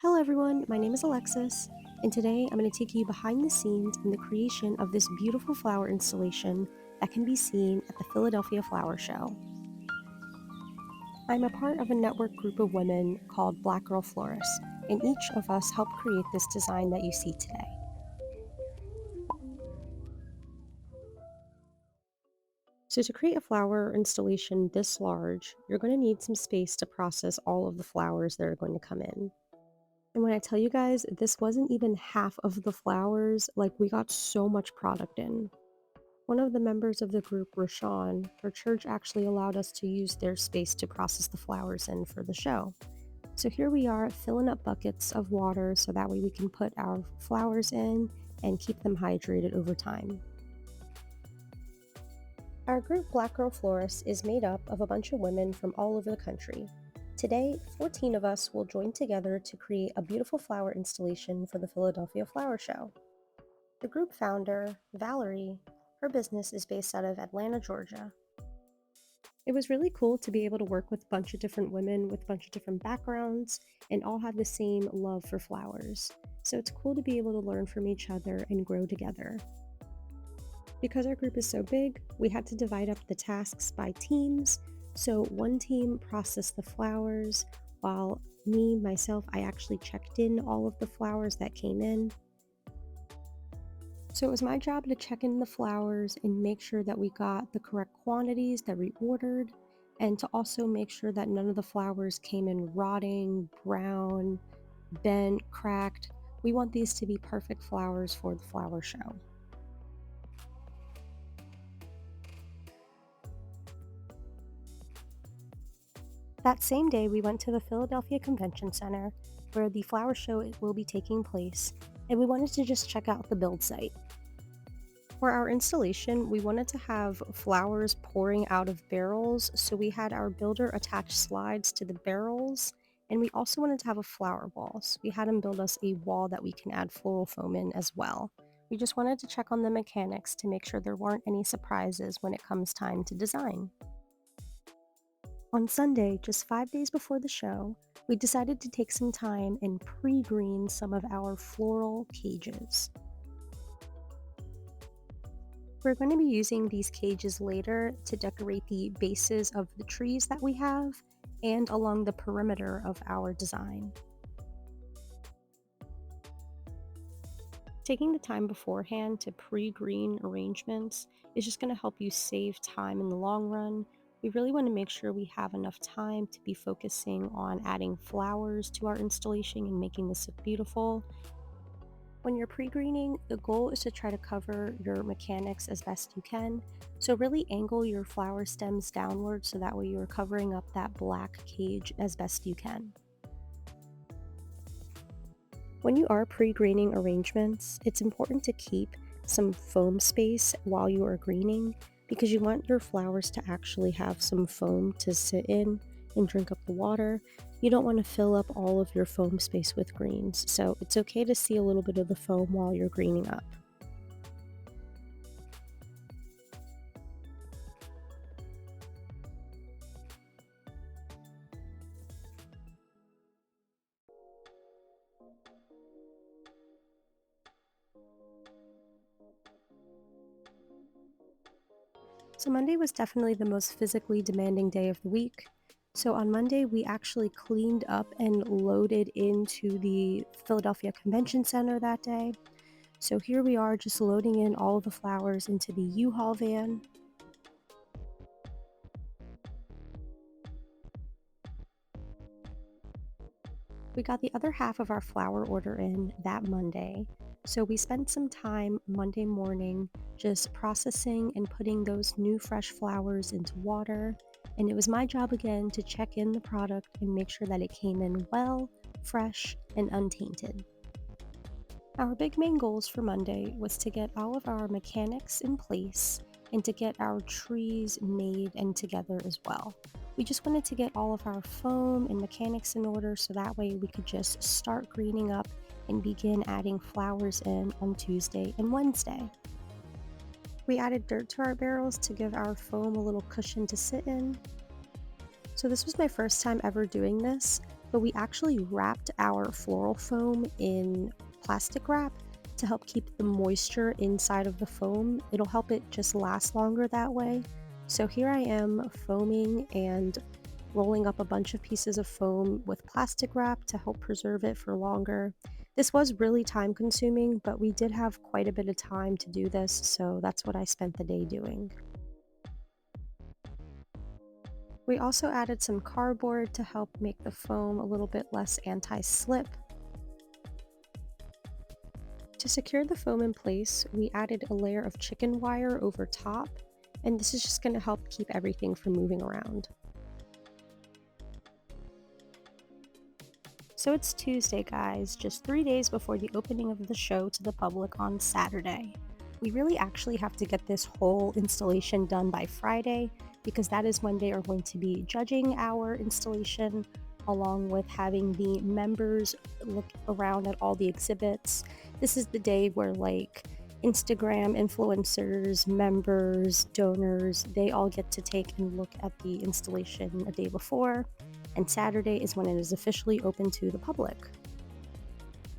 Hello everyone, my name is Alexis, and today I'm going to take you behind the scenes in the creation of this beautiful flower installation that can be seen at the Philadelphia Flower Show. I'm a part of a network group of women called Black Girl Florists, and each of us helped create this design that you see today. So to create a flower installation this large, you're going to need some space to process all of the flowers that are going to come in. And when I tell you guys, this wasn't even half of the flowers, like we got so much product in. One of the members of the group, Rashawn, her church actually allowed us to use their space to process the flowers in for the show. So here we are filling up buckets of water so that way we can put our flowers in and keep them hydrated over time. Our group Black Girl Florists is made up of a bunch of women from all over the country. Today, 14 of us will join together to create a beautiful flower installation for the Philadelphia Flower Show. The group founder, Valerie, her business is based out of Atlanta, Georgia. It was really cool to be able to work with a bunch of different women with a bunch of different backgrounds and all have the same love for flowers. So it's cool to be able to learn from each other and grow together. Because our group is so big, we had to divide up the tasks by teams. So one team processed the flowers, while myself, I actually checked in all of the flowers that came in. So it was my job to check in the flowers and make sure that we got the correct quantities that we ordered, and to also make sure that none of the flowers came in rotting, brown, bent, cracked. We want these to be perfect flowers for the flower show. That same day, we went to the Philadelphia Convention Center, where the flower show will be taking place, and we wanted to just check out the build site. For our installation, we wanted to have flowers pouring out of barrels, so we had our builder attach slides to the barrels, and we also wanted to have a flower wall, so we had him build us a wall that we can add floral foam in as well. We just wanted to check on the mechanics to make sure there weren't any surprises when it comes time to design. On Sunday, just 5 days before the show, we decided to take some time and pre-green some of our floral cages. We're going to be using these cages later to decorate the bases of the trees that we have and along the perimeter of our design. Taking the time beforehand to pre-green arrangements is just going to help you save time in the long run. We really want to make sure we have enough time to be focusing on adding flowers to our installation and making this look beautiful. When you're pre-greening, the goal is to try to cover your mechanics as best you can. So really angle your flower stems downward so that way you're covering up that black cage as best you can. When you are pre-greening arrangements, it's important to keep some foam space while you are greening because you want your flowers to actually have some foam to sit in and drink up the water. You don't want to fill up all of your foam space with greens, so it's okay to see a little bit of the foam while you're greening up. So Monday was definitely the most physically demanding day of the week. So on Monday, we actually cleaned up and loaded into the Philadelphia Convention Center that day. So here we are just loading in all of the flowers into the U-Haul van. We got the other half of our flower order in that Monday. So we spent some time Monday morning just processing and putting those new fresh flowers into water. And it was my job again to check in the product and make sure that it came in well, fresh, and untainted. Our big main goals for Monday was to get all of our mechanics in place and to get our trees made and together as well. We just wanted to get all of our foam and mechanics in order so that way we could just start greening up and begin adding flowers in on Tuesday and Wednesday. We added dirt to our barrels to give our foam a little cushion to sit in. So this was my first time ever doing this, but we actually wrapped our floral foam in plastic wrap to help keep the moisture inside of the foam. It'll help it just last longer that way. So here I am foaming and rolling up a bunch of pieces of foam with plastic wrap to help preserve it for longer. This was really time consuming, but we did have quite a bit of time to do this, so that's what I spent the day doing. We also added some cardboard to help make the foam a little bit less anti-slip. To secure the foam in place, we added a layer of chicken wire over top, and this is just going to help keep everything from moving around. So it's Tuesday, guys, just 3 days before the opening of the show to the public on Saturday. We really actually have to get this whole installation done by Friday because that is when they are going to be judging our installation, along with having the members look around at all the exhibits. This is the day where like Instagram influencers, members, donors, they all get to take and look at the installation a day before, and Saturday is when it is officially open to the public.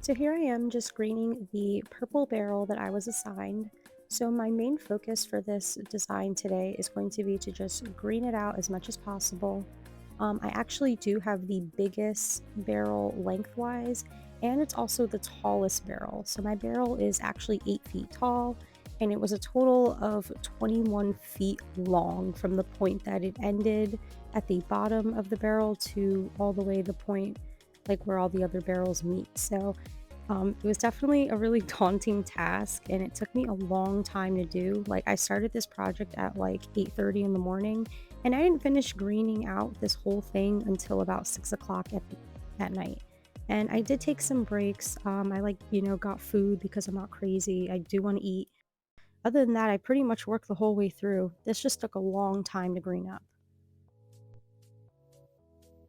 So here I am just greening the purple barrel that I was assigned. So my main focus for this design today is going to be to just green it out as much as possible. I actually do have the biggest barrel lengthwise, and it's also the tallest barrel. So my barrel is actually 8 feet tall, and it was a total of 21 feet long from the point that it ended at the bottom of the barrel to all the way the point like where all the other barrels meet. So it was definitely a really daunting task, and it took me a long time to do. Like, I started this project at like 8:30 in the morning, and I didn't finish greening out this whole thing until about 6 o'clock at night. And I did take some breaks. I got food because I'm not crazy. I do want to eat. Other than that, I pretty much worked the whole way through. This just took a long time to green up.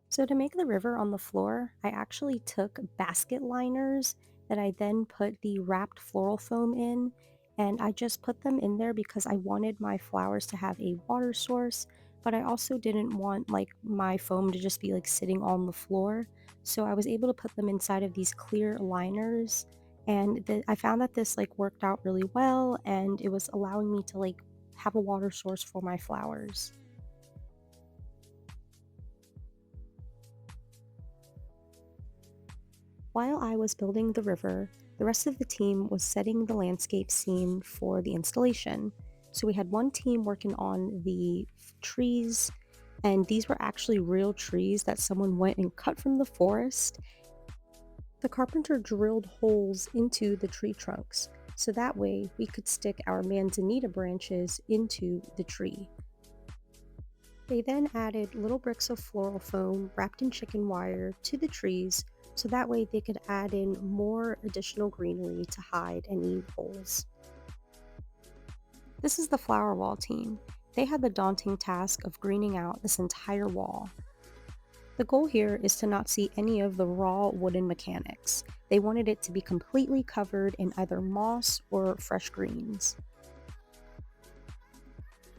So to make the river on the floor, I actually took basket liners that I then put the wrapped floral foam in, and I just put them in there because I wanted my flowers to have a water source, but I also didn't want like my foam to just be like sitting on the floor. So I was able to put them inside of these clear liners, and I found that this like worked out really well, and it was allowing me to like have a water source for my flowers. While I was building the river, the rest of the team was setting the landscape scene for the installation. So we had one team working on the trees, and these were actually real trees that someone went and cut from the forest. The carpenter drilled holes into the tree trunks, so that way we could stick our manzanita branches into the tree. They then added little bricks of floral foam wrapped in chicken wire to the trees, so that way they could add in more additional greenery to hide any holes. This is the flower wall team. They had the daunting task of greening out this entire wall. The goal here is to not see any of the raw wooden mechanics. They wanted it to be completely covered in either moss or fresh greens.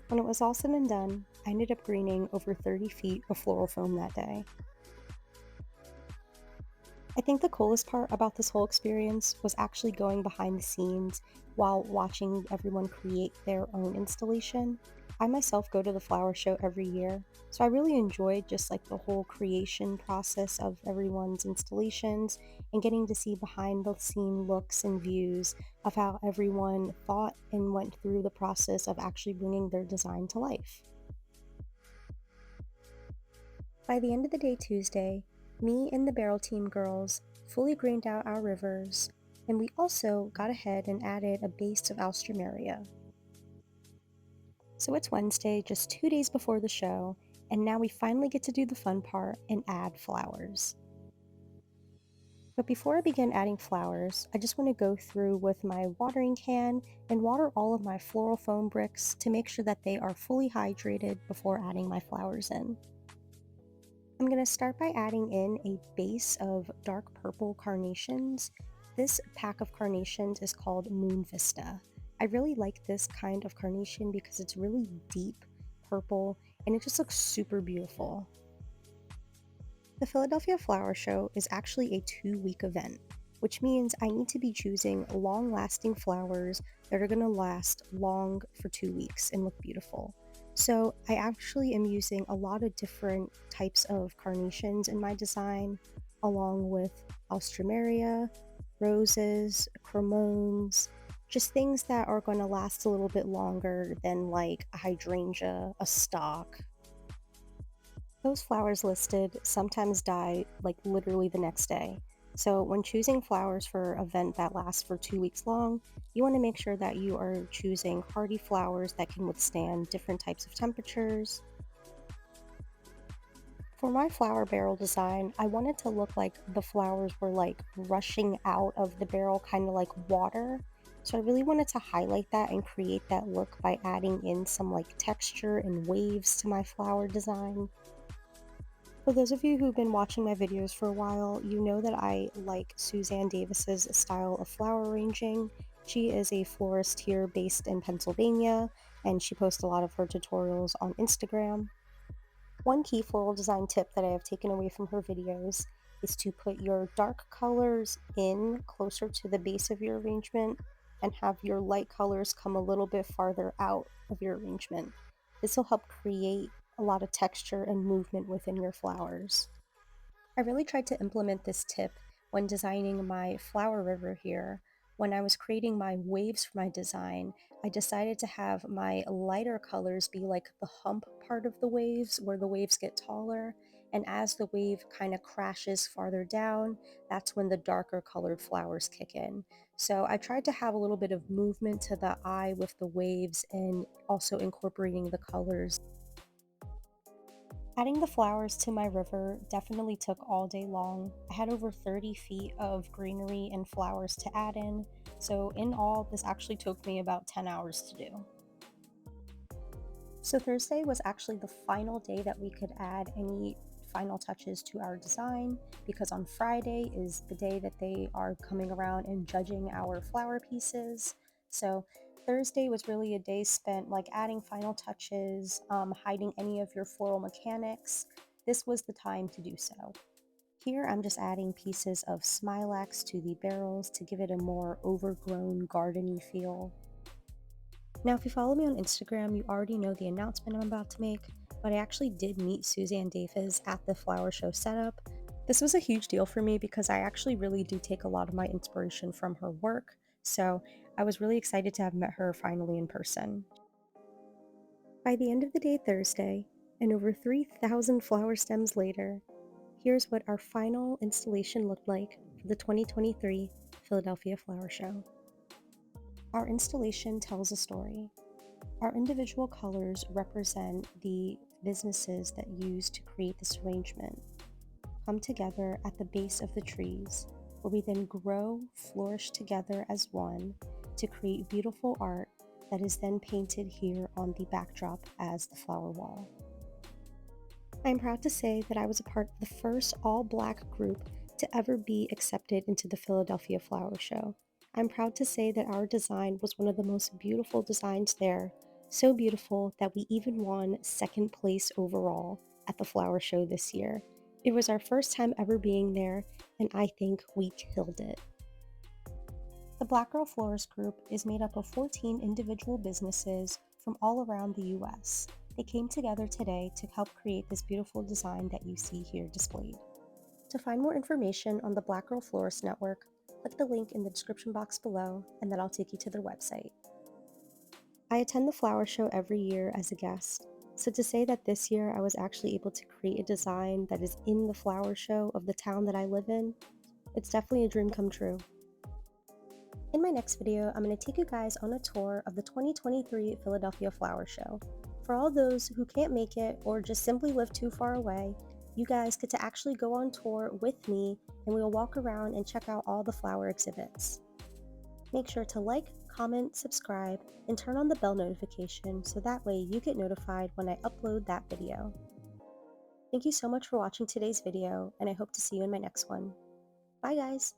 When it was all said and done, I ended up greening over 30 feet of floral foam that day. I think the coolest part about this whole experience was actually going behind the scenes while watching everyone create their own installation. I myself go to the flower show every year, so I really enjoyed just like the whole creation process of everyone's installations and getting to see behind the scene looks and views of how everyone thought and went through the process of actually bringing their design to life. By the end of the day Tuesday, me and the Barrel Team girls fully greened out our rivers, and we also got ahead and added a base of alstroemeria. So it's Wednesday, just 2 days before the show, and now we finally get to do the fun part and add flowers. But before I begin adding flowers, I just want to go through with my watering can and water all of my floral foam bricks to make sure that they are fully hydrated before adding my flowers in. I'm going to start by adding in a base of dark purple carnations. This pack of carnations is called Moon Vista. I really like this kind of carnation because it's really deep purple and it just looks super beautiful. The Philadelphia Flower Show is actually a 2-week event, which means I need to be choosing long-lasting flowers that are going to last long for 2 weeks and look beautiful. So I actually am using a lot of different types of carnations in my design, along with alstroemeria, roses, cremones, just things that are going to last a little bit longer than like a hydrangea, a stock. Those flowers listed sometimes die like literally the next day. So when choosing flowers for an event that lasts for 2 weeks long, you want to make sure that you are choosing hardy flowers that can withstand different types of temperatures. For my flower barrel design, I wanted to look like the flowers were like rushing out of the barrel, kind of like water. So I really wanted to highlight that and create that look by adding in some like texture and waves to my flower design. For those of you who've been watching my videos for a while, you know that I like Suzanne Davis's style of flower arranging. She is a florist here based in Pennsylvania, and she posts a lot of her tutorials on Instagram. One key floral design tip that I have taken away from her videos is to put your dark colors in closer to the base of your arrangement and have your light colors come a little bit farther out of your arrangement. This will help create a lot of texture and movement within your flowers. I really tried to implement this tip when designing my flower river here. When I was creating my waves for my design, I decided to have my lighter colors be like the hump part of the waves, where the waves get taller. And as the wave kind of crashes farther down, that's when the darker colored flowers kick in. So I tried to have a little bit of movement to the eye with the waves and also incorporating the colors. Adding the flowers to my river definitely took all day long. I had over 30 feet of greenery and flowers to add in, so in all, this actually took me about 10 hours to do. So Thursday was actually the final day that we could add any final touches to our design, because on Friday is the day that they are coming around and judging our flower pieces. So Thursday was really a day spent like adding final touches, hiding any of your floral mechanics. This was the time to do so. Here I'm just adding pieces of smilax to the barrels to give it a more overgrown gardeny feel. Now, if you follow me on Instagram, you already know the announcement I'm about to make, but I actually did meet Suzanne Davis at the flower show setup. This was a huge deal for me because I actually really do take a lot of my inspiration from her work, so I was really excited to have met her finally in person. By the end of the day Thursday, and over 3,000 flower stems later, here's what our final installation looked like for the 2023 Philadelphia Flower Show. Our installation tells a story. Our individual colors represent the businesses that used to create this arrangement, come together at the base of the trees, where we then grow, flourish together as one to create beautiful art that is then painted here on the backdrop as the flower wall. I'm proud to say that I was a part of the first all-Black group to ever be accepted into the Philadelphia Flower Show. I'm proud to say that our design was one of the most beautiful designs there, so beautiful that we even won second place overall at the flower show this year. It was our first time ever being there, and I think we killed it. The Black Girl Florist Group is made up of 14 individual businesses from all around the US. They came together today to help create this beautiful design that you see here displayed. To find more information on the Black Girl Florist Network, click the link in the description box below, and then I'll take you to their website. I attend the flower show every year as a guest, so to say that this year I was actually able to create a design that is in the flower show of the town that I live in, it's definitely a dream come true. In my next video, I'm going to take you guys on a tour of the 2023 Philadelphia Flower Show. For all those who can't make it or just simply live too far away, you guys get to actually go on tour with me, and we'll walk around and check out all the flower exhibits. Make sure to like, comment, subscribe, and turn on the bell notification so that way you get notified when I upload that video. Thank you so much for watching today's video, and I hope to see you in my next one. Bye guys!